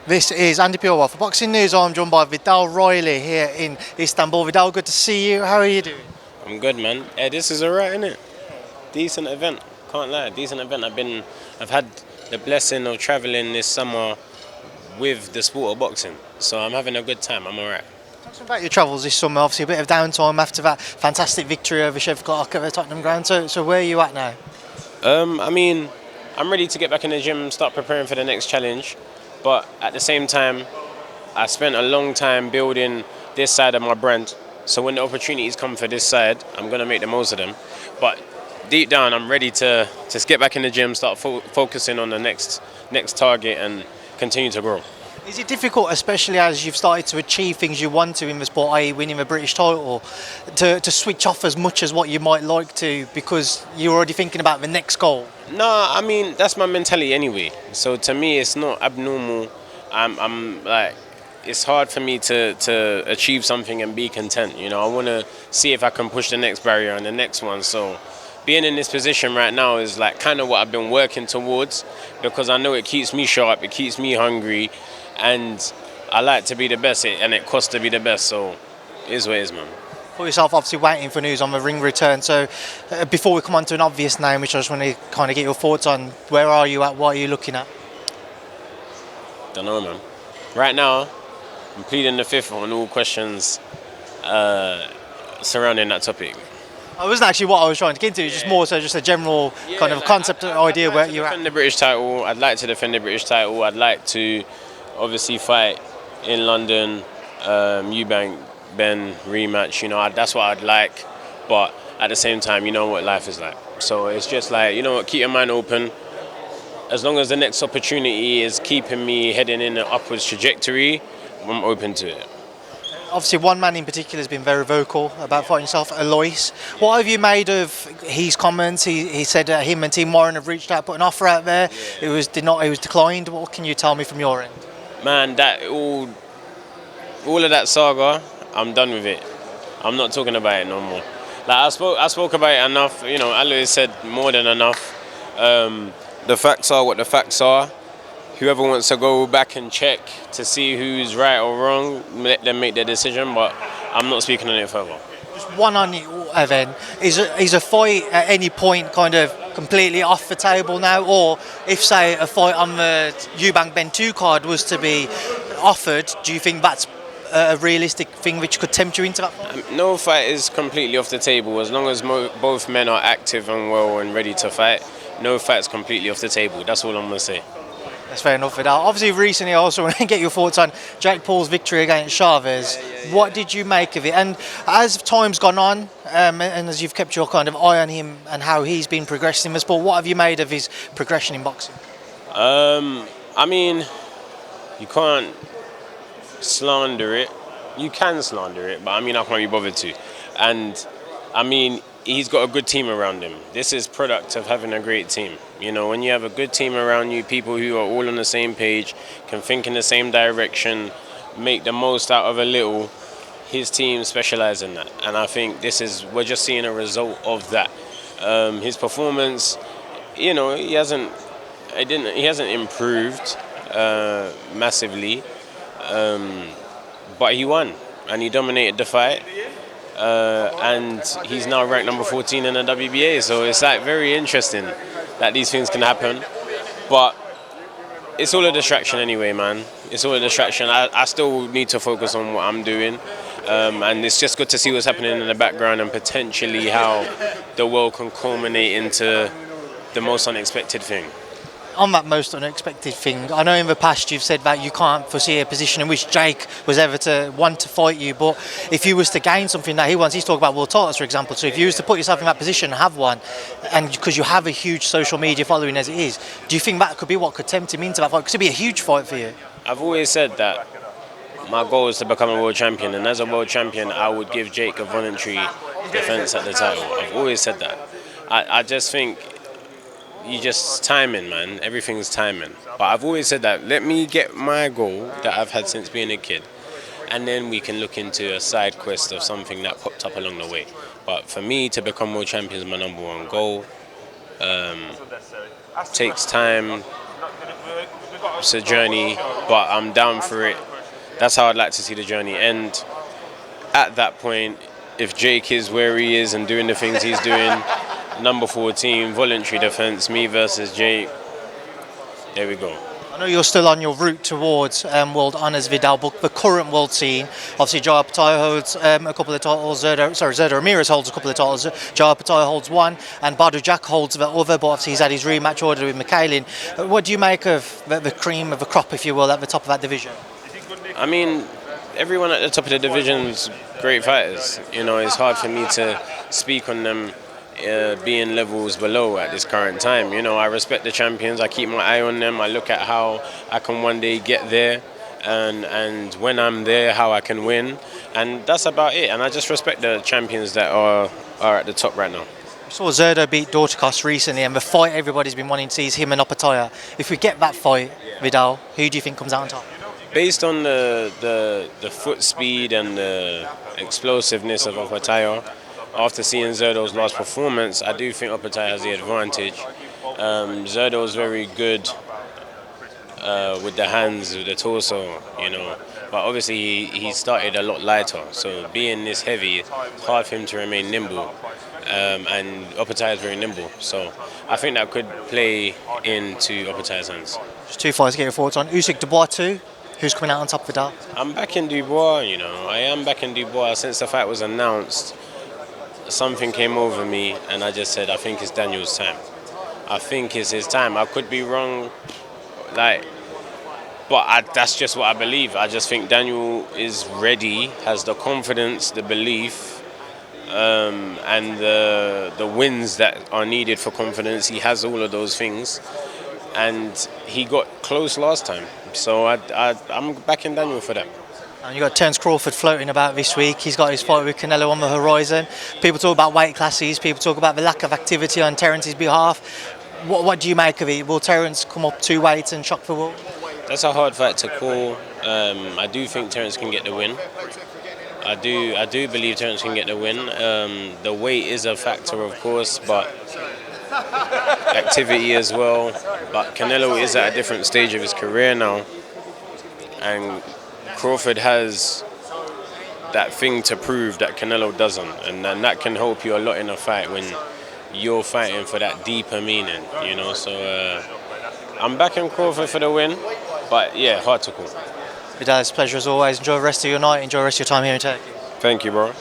This is Andi Purewal for Boxing News. I'm joined by Viddal Riley here in Istanbul. Viddal, good to see you. How are you doing? I'm good, man. Yeah, this is alright, innit? Decent event. Can't lie, decent event. I've had the blessing of travelling this summer with the sport of boxing, so I'm having a good time. I'm alright. Talk to me about your travels this summer. Obviously, a bit of downtime after that fantastic victory over Clarke at the Tottenham ground. So where are you at now? I'm ready to get back in the gym, start preparing for the next challenge. But at the same time, I spent a long time building this side of my brand. So when the opportunities come for this side, I'm going to make the most of them. But deep down, I'm ready to just get back in the gym, start focusing on the next target and continue to grow. Is it difficult, especially as you've started to achieve things you want to in the sport, i.e. winning the British title, to switch off as much as what you might like to because you're already thinking about the next goal? No, that's my mentality anyway. So to me, it's not abnormal. I'm like, it's hard for me to achieve something and be content. You know, I want to see if I can push the next barrier and the next one. So being in this position right now is like kind of what I've been working towards because I know it keeps me sharp, it keeps me hungry, and I like to be the best, and it costs to be the best. So it is what it is, man. For yourself, obviously waiting for news on the ring return. So before we come on to an obvious name, which I just want to kind of get your thoughts on, where are you at? What are you looking at? Don't know, man. Right now, I'm pleading the fifth on all questions surrounding that topic. It wasn't actually what I was trying to get into, just more so just a general kind of concept idea where you're at. Defend the British title. I'd like to defend the British title. I'd like to obviously fight in London, Eubank, Ben rematch. You know, that's what I'd like. But at the same time, you know what life is like. So it's just like, you know what, keep your mind open. As long as the next opportunity is keeping me heading in an upwards trajectory, I'm open to it. Obviously, one man in particular has been very vocal about fighting yourself, Aloys. What have you made of his comments? He said that him and Team Warren have reached out, put an offer out there. It was declined. What can you tell me from your end? Man, that all of that saga, I'm done with it. I'm not talking about it no more. Like I spoke about it enough. You know, Aloys said more than enough. The facts are what the facts are. Whoever wants to go back and check to see who's right or wrong, let them make their decision, but I'm not speaking on it further. Just one on it, then. Is a fight at any point kind of completely off the table now? Or if, say, a fight on the Eubank Ben 2 card was to be offered, do you think that's a realistic thing which could tempt you into that fight? No fight is completely off the table. As long as both men are active and well and ready to fight, no fight's completely off the table. That's all I'm going to say. That's fair enough for that. Obviously, recently, I also want to get your thoughts on Jake Paul's victory against Chavez. What did you make of it? And as time's gone on, and as you've kept your kind of eye on him and how he's been progressing in the sport, what have you made of his progression in boxing? I mean, you can't slander it. You can slander it, but I mean, I can't be bothered to. And I mean, he's got a good team around him. This is product of having a great team. You know, when you have a good team around you, people who are all on the same page, can think in the same direction, make the most out of a little, his team specialise in that. And I think we're just seeing a result of that. His performance, you know, he hasn't improved massively, but he won and he dominated the fight. And he's now ranked number 14 in the WBA, so it's like very interesting that these things can happen. But it's all a distraction anyway, man. It's all a distraction. I still need to focus on what I'm doing, and it's just good to see what's happening in the background and potentially how the world can culminate into the most unexpected thing. On that most unexpected thing, I know in the past you've said that you can't foresee a position in which Jake was ever to want to fight you, but if you was to gain something that he wants, he's talking about world titles, for example, so if you was to put yourself in that position and have one, and because you have a huge social media following as it is, do you think that could be what could tempt him into that fight? Because it'd be a huge fight for you. I've always said that my goal is to become a world champion, and as a world champion, I would give Jake a voluntary defence at the title. I've always said that. I just think you just timing, man. Everything's timing. But I've always said that. Let me get my goal that I've had since being a kid, and then we can look into a side quest of something that popped up along the way. But for me to become world champion is my number one goal. Takes time. It's a journey, but I'm down for it. That's how I'd like to see the journey end. At that point, if Jake is where he is and doing the things he's doing, number 14, voluntary defense, me versus Jake. There we go. I know you're still on your route towards world honours, Viddal, but the current world scene, obviously Joe Opetaia holds a couple of titles, Zerda Ramirez holds a couple of titles, Joe Opetaia holds one, and Badu Jack holds the other, but obviously he's had his rematch order with Mikhailin. What do you make of the cream of the crop, if you will, at the top of that division? I mean, everyone at the top of the division's great fighters. You know, it's hard for me to speak on them being levels below at this current time. You know, I respect the champions. I keep my eye on them. I look at how I can one day get there, and when I'm there, how I can win, and that's about it. And I just respect the champions that are at the top right now. We saw Zerda beat Dorticos recently, and the fight everybody's been wanting to see is him and Opetaia. If we get that fight, Viddal, who do you think comes out on top? Based on the foot speed and the explosiveness of Opetaia, after seeing Zerdo's last performance, I do think Opetaia has the advantage. Zerdo's very good with the hands, with the torso, you know. But obviously he started a lot lighter, so being this heavy, it's hard for him to remain nimble. And Opetaia is very nimble, so I think that could play into Opetaia's hands. Just two fights to get your thoughts on. Usyk-Dubois 2. Who's coming out on top of that? I'm backing Dubois, you know. I am backing Dubois. Since the fight was announced, something came over me and I just said, I think it's Daniel's time. I think it's his time. I could be wrong, but that's just what I believe. I just think Daniel is ready, has the confidence, the belief, and the wins that are needed for confidence. He has all of those things. And he got close last time. So I'm backing Daniel for that. And you got Terence Crawford floating about this week. He's got his fight with Canelo on the horizon. People talk about weight classes. People talk about the lack of activity on Terence's behalf. What do you make of it? Will Terence come up 2 weights and shock the world? That's a hard fight to call. I do think Terence can get the win. I do believe Terence can get the win. The weight is a factor, of course, but activity as well. But Canelo is at a different stage of his career now, and Crawford has that thing to prove that Canelo doesn't, and that can help you a lot in a fight when you're fighting for that deeper meaning, you know. So I'm backing Crawford for the win, but yeah, hard to call. Viddal, it's a pleasure as always. Enjoy the rest of your night. Enjoy the rest of your time here in Turkey. Thank you, bro.